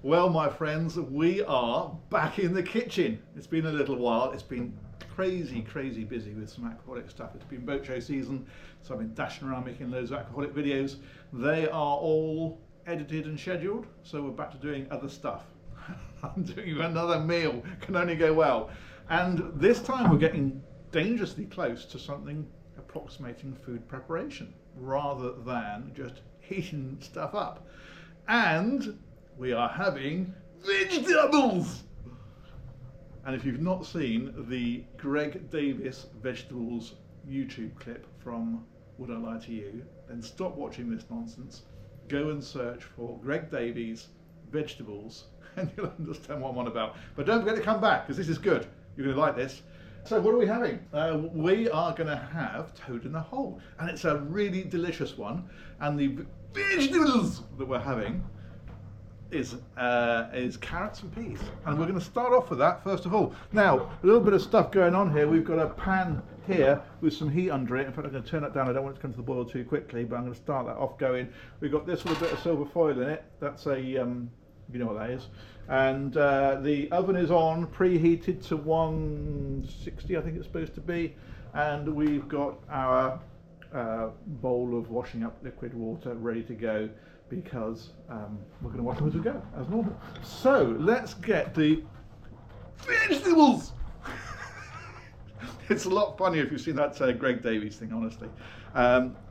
Well, my friends, we are back in the kitchen. It's been a little while. It's been crazy busy with some aquatic stuff. It's been boat show season, so I've been dashing around making loads of aquatic videos. They are all edited and scheduled, so we're back to doing other stuff. I'm doing another meal, can only go well. And this time we're getting dangerously close to something approximating food preparation, rather than just heating stuff up. And we are having vegetables! And if you've not seen the Greg Davis vegetables YouTube clip from Would I Lie to You, then stop watching this nonsense, go and search for Greg Davies vegetables and you'll understand what I'm on about. But don't forget to come back, because this is good. You're going to like this. So what are we having? We are going to have toad in a hole, and it's a really delicious one. And the vegetables that we're having is carrots and peas, and we're going to start off with that first of all. Now, a little bit of stuff going on here. We've got a pan here with some heat under it. In fact, I'm going to turn it down. I don't want it to come to the boil too quickly, but I'm going to start that off going. We've got this with a bit of silver foil in it. That's a you know what that is. And the oven is on, preheated to 160, I think it's supposed to be. And we've got our bowl of washing up liquid water ready to go, because we're going to wash them as we go, as normal. So let's get the vegetables. It's a lot funnier if you've seen that Greg Davies thing, honestly.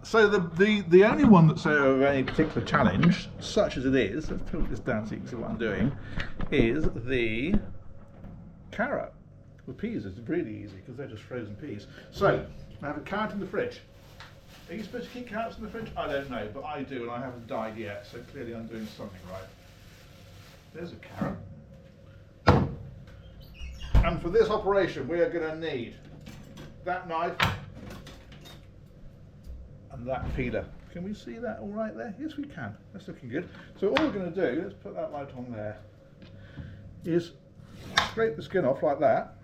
So the only one that's of any particular challenge, such as it is, let's tilt this down so you can see what I'm doing, is the carrot with peas. It's really easy because they're just frozen peas. So I have a carrot in the fridge. Are you supposed to keep carrots in the fridge? I don't know, but I do, and I haven't died yet, so clearly I'm doing something right. There's a carrot. And for this operation, we are going to need that knife and that peeler. Can we see that all right there? Yes, we can. That's looking good. So all we're going to do, let's put that light on there, is scrape the skin off like that.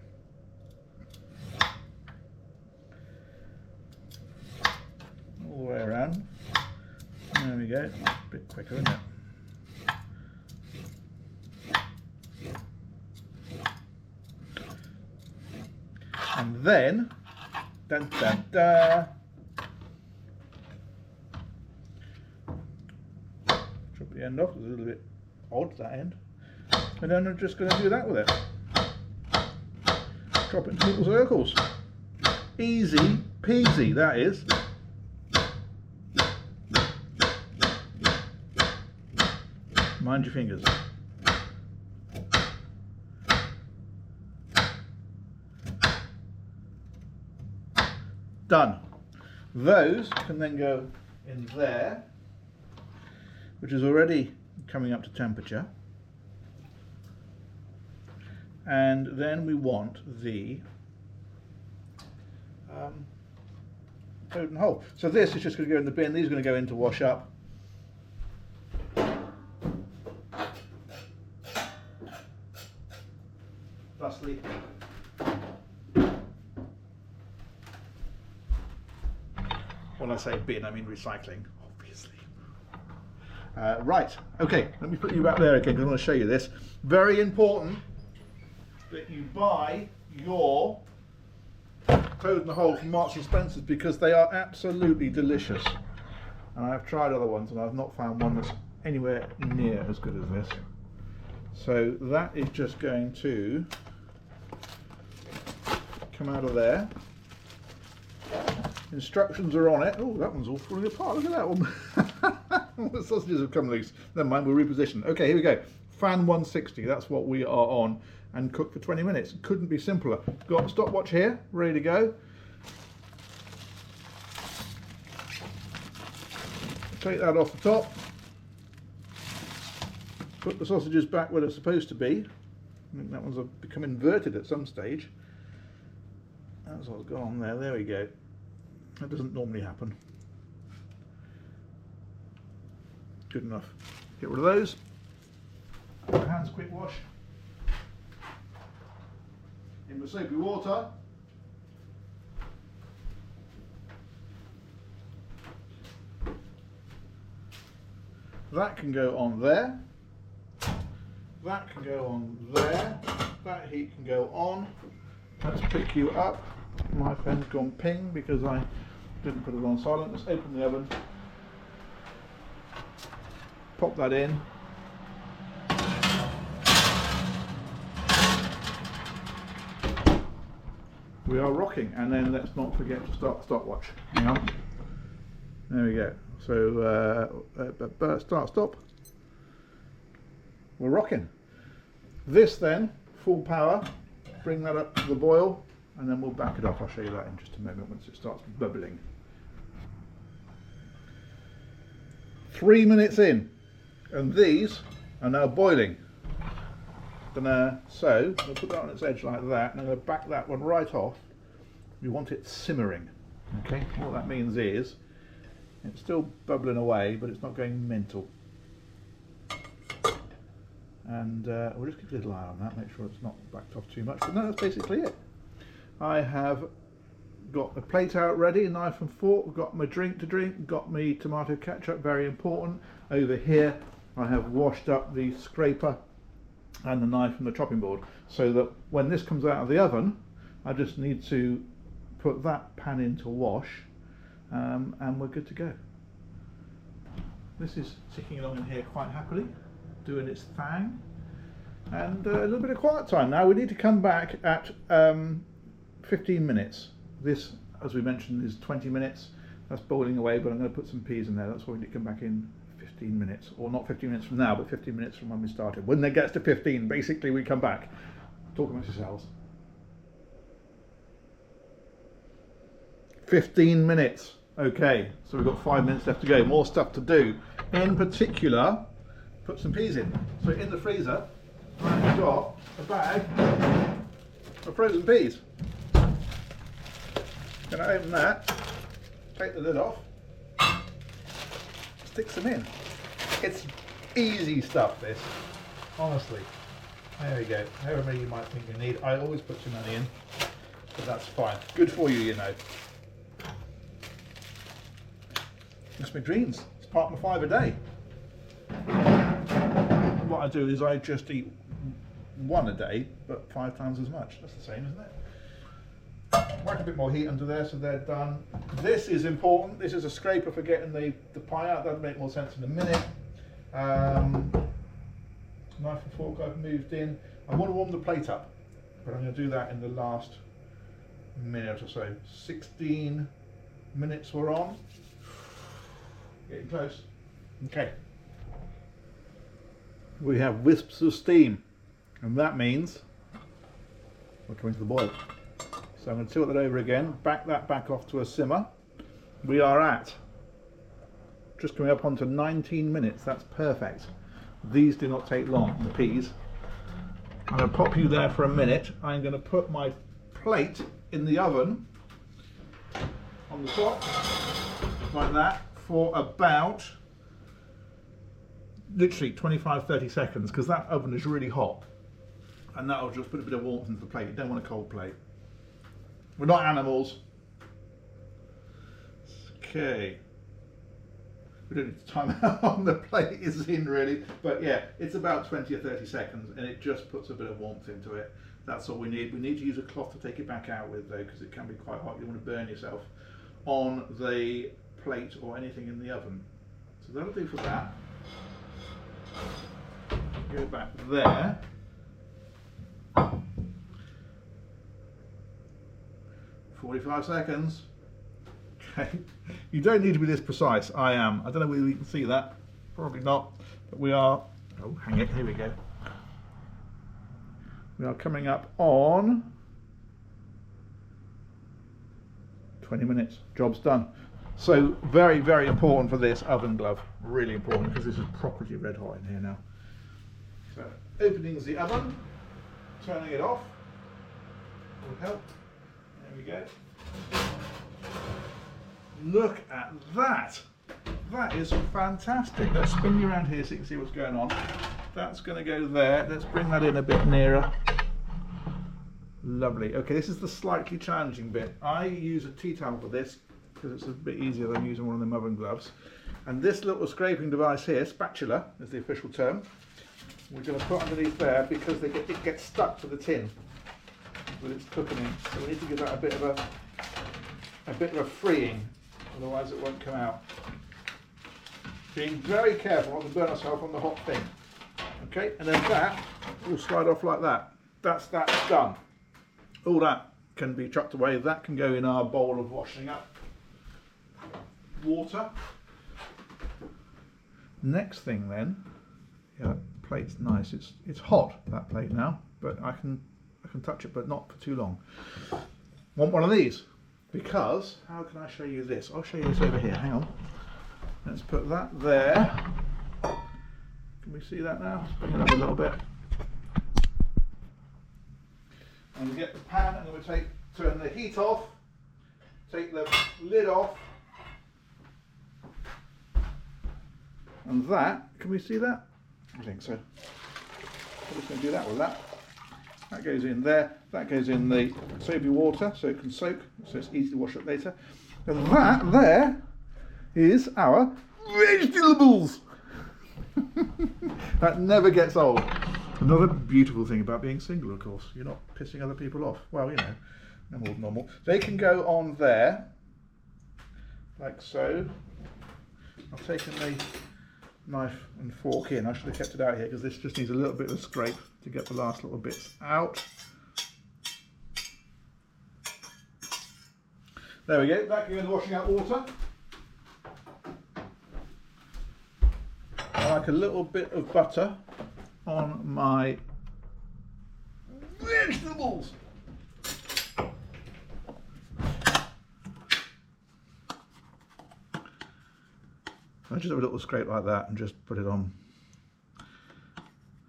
All the way around. There we go. A bit quicker, isn't it? And then, dun, dun, dun, chop the end off. It's a little bit odd, that end. And then I'm just going to do that with it. Chop it into little circles. Easy peasy, that is. Mind your fingers. Done. Those can then go in there, which is already coming up to temperature. And then we want the toad and hole. So this is just going to go in the bin. These are going to go in to wash up. Thusly. When I say bin, I mean recycling, obviously. Right, okay, let me put you back there again because I want to show you this. Very important that you buy your toad in the hole from Marks and Spencer's, because they are absolutely delicious. And I've tried other ones and I've not found one that's anywhere near as good as this. So that is just going to come out of there. Instructions are on it. Oh, that one's all falling apart. Look at that one. The sausages have come loose. Never mind, we'll reposition. Okay, here we go. Fan 160, that's what we are on. And cook for 20 minutes. Couldn't be simpler. Got a stopwatch here, ready to go. Take that off the top. Put the sausages back where they're supposed to be. I think that one's become inverted at some stage. That's what's gone on there. There we go. That doesn't normally happen. Good enough. Get rid of those. Hands quick wash. In with soapy water. That can go on there. that can go on there, that heat can go on. Let's pick you up. My phone's gone ping because I didn't put it on silent. Let's open the oven, pop that in. We are rocking, and then let's not forget to start the stopwatch. Hang on. There we go. So start, stop. We're rocking. This then, full power, bring that up to the boil, and then we'll back it off. I'll show you that in just a moment once it starts bubbling. 3 minutes in, and these are now boiling. So I'll put that on its edge like that, and I'm going to back that one right off. We want it simmering. Okay, what that means is it's still bubbling away, but it's not going mental. And we'll just keep a little eye on that, make sure it's not backed off too much. But no, that's basically it. I have got the plate out ready, knife and fork, got my drink to drink, got me tomato ketchup, very important. Over here I have washed up the scraper and the knife and the chopping board, so that when this comes out of the oven, I just need to put that pan in to wash, and we're good to go. This is ticking along in here quite happily, doing its thing. And a little bit of quiet time now. We need to come back at 15 minutes. This, as we mentioned, is 20 minutes. That's boiling away, but I'm going to put some peas in there. That's why we need to come back in 15 minutes, or not 15 minutes from now, but 15 minutes from when we started. When it gets to 15, basically we come back. Talk amongst yourselves. 15 minutes. Okay, so we've got 5 minutes left to go. More stuff to do. In particular, put some peas in. So in the freezer, I've got a bag of frozen peas. Gonna open that, take the lid off, stick some in. It's easy stuff, this, honestly. There we go. However many you might think you need. I always put too many in, but that's fine. Good for you, you know. It's my dreams. It's part of my 5 a day. What I do is I just eat 1 a day, but 5 times as much. That's the same, isn't it? Whack a bit more heat under there so they're done. This is important. This is a scraper for getting the pie out. That'll make more sense in a minute. Knife and fork I've moved in. I want to warm the plate up, but I'm going to do that in the last minute or so. 16 minutes we're on. Getting close. Okay. We have wisps of steam, and that means we're coming to the boil. So I'm going to tilt that over again, back that back off to a simmer. We are at just coming up onto 19 minutes. That's perfect. These do not take long, the peas. I'm going to pop you there for a minute. I'm going to put my plate in the oven on the top, like that, for about literally 25-30 seconds, because that oven is really hot, and that'll just put a bit of warmth into the plate. You don't want a cold plate. We're not animals. Okay. We don't need to time how long the plate is in, really, but yeah, it's about 20 or 30 seconds, and it just puts a bit of warmth into it. That's all we need. We need to use a cloth to take it back out with, though, because it can be quite hot. You don't want to burn yourself on the plate or anything in the oven. So that'll do for that. Go back there. 45 seconds. Okay. You don't need to be this precise. I am. I don't know whether you can see that. Probably not. But we are. Oh, hang it. Here we go. We are coming up on 20 minutes. Job's done. So very, very important for this oven glove. Really important, because this is properly red hot in here now. So opening the oven, turning it off will help. There we go. Look at that. That is fantastic. Let's spin you around here so you can see what's going on. That's going to go there. Let's bring that in a bit nearer. Lovely. Okay, this is the slightly challenging bit. I use a tea towel for this because it's a bit easier than using one of them oven gloves. And this little scraping device here, spatula is the official term, we're going to put underneath there because it gets stuck to the tin with its cooking in. So we need to give that a bit of a freeing, otherwise it won't come out. Being very careful not to burn ourselves on the hot thing. Okay, and then that will slide off like that. That's done. All that can be chucked away. That can go in our bowl of washing up water. Next thing then, yeah, that plate's nice. It's hot, that plate now, but I can touch it, but not for too long. Want one of these? Because how can I show you this? I'll show you this over here. Hang on. Let's put that there. Can we see that now? Let's bring it up a little bit. And we get the pan, and then we turn the heat off, take the lid off, and that, can we see that? I think so. I'm just going to do that with that. That goes in there, that goes in the soapy water so it can soak, so it's easy to wash up later. And that there is our vegetables. That never gets old. Another beautiful thing about being single, of course, you're not pissing other people off. Well, you know, no more than normal. They can go on there, like so. I've taken the knife and fork in. I should have kept it out here because this just needs a little bit of a scrape to get the last little bits out. There we go, that can go in the washing out water. I like a little bit of butter on my vegetables. I just have a little scrape like that and just put it on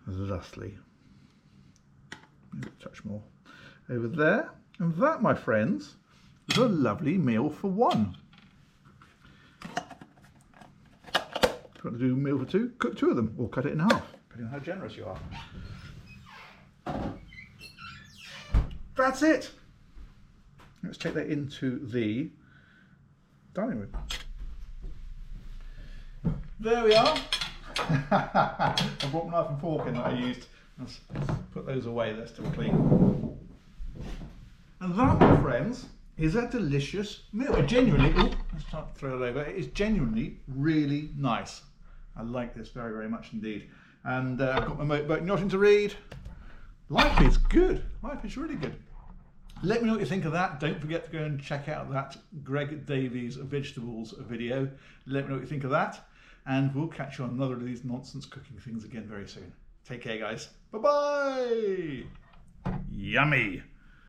thusly. Maybe a touch more over there. And that, my friends, is a lovely meal for one. If you want to do a meal for two, cook two of them or cut it in half, depending on how generous you are. That's it. Let's take that into the dining room. There we are. I brought my knife and fork in that I used. Let's put those away, they're still clean. And that, my friends, is a delicious meal. It genuinely, let's try to throw it over. It is genuinely really nice. I like this very, very much indeed. And I've got my motorboat yachting to read. Life is good. Life is really good. Let me know what you think of that. Don't forget to go and check out that Greg Davies vegetables video. Let me know what you think of that. And we'll catch you on another of these nonsense cooking things again very soon. Take care, guys. Bye-bye. Yummy.